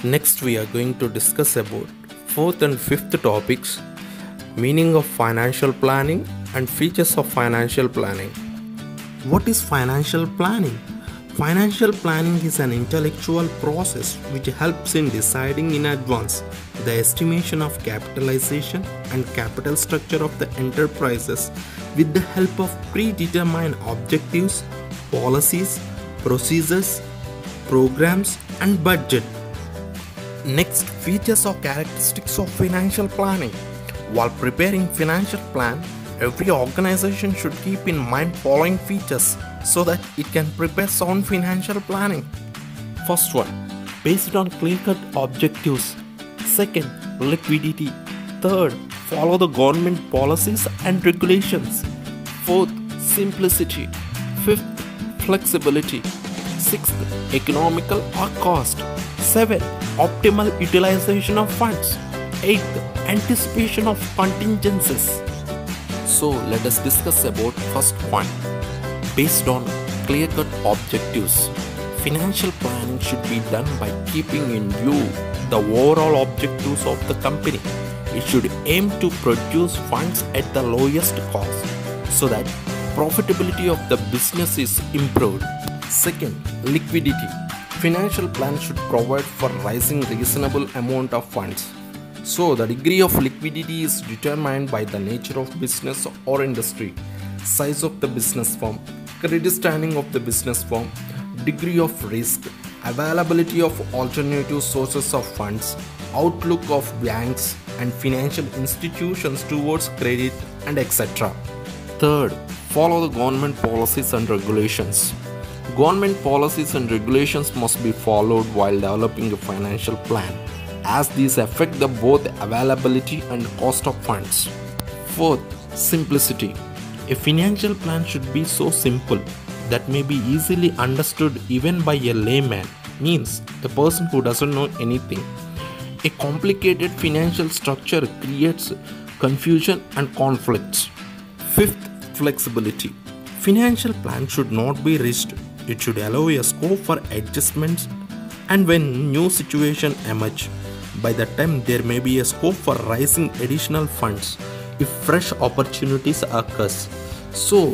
Next, we are going to discuss about fourth and fifth topics, meaning of financial planning and features of financial planning. What is financial planning? Financial planning is an intellectual process which helps in deciding in advance the estimation of capitalization and capital structure of the enterprises with the help of predetermined objectives, policies, procedures, programs, and budget. Next, features or characteristics of financial planning. While preparing financial plan, every organization should keep in mind following features so that it can prepare sound financial planning. First one, based on clear-cut objectives. Second, liquidity. Third, follow the government policies and regulations. Fourth, simplicity. Fifth, flexibility. Sixth, economical or cost. 7. Optimal utilization of funds. 8. Anticipation of contingencies. So let us discuss about first one. Based on clear-cut objectives, financial planning should be done by keeping in view the overall objectives of the company. It should aim to produce funds at the lowest cost so that profitability of the business is improved. Second, liquidity. Financial plan should provide for raising reasonable amount of funds. So the degree of liquidity is determined by the nature of business or industry, size of the business firm, credit standing of the business firm, degree of risk, availability of alternative sources of funds, outlook of banks and financial institutions towards credit, and etc. Third, follow the government policies and regulations. Government policies and regulations must be followed while developing a financial plan, as these affect the both availability and cost of funds. Fourth, simplicity. A financial plan should be so simple that may be easily understood even by a layman, means a person who doesn't know anything. A complicated financial structure creates confusion and conflicts. Fifth, flexibility. Financial plan should not be rigid. It should allow a scope for adjustments, and when new situations emerge, by the time there may be a scope for raising additional funds if fresh opportunities occurs. So,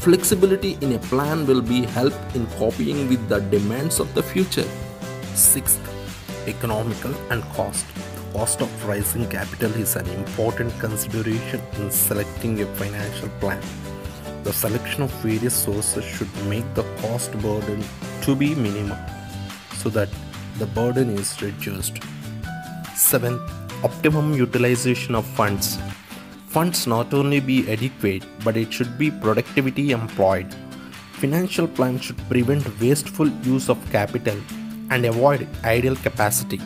flexibility in a plan will be help in coping with the demands of the future. Sixth, economical and cost. The cost of raising capital is an important consideration in selecting a financial plan. The selection of various sources should make the cost burden to be minimum so that the burden is reduced. 7. Optimum utilization of funds. Funds not only be adequate, but it should be productivity employed. Financial plan should prevent wasteful use of capital and avoid idle capacity.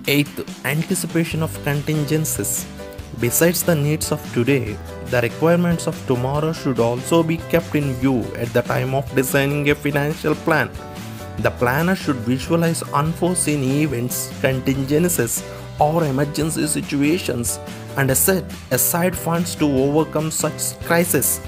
8th, anticipation of contingencies. Besides the needs of today, the requirements of tomorrow should also be kept in view at the time of designing a financial plan. The planner should visualize unforeseen events, contingencies, or emergency situations and set aside funds to overcome such crises.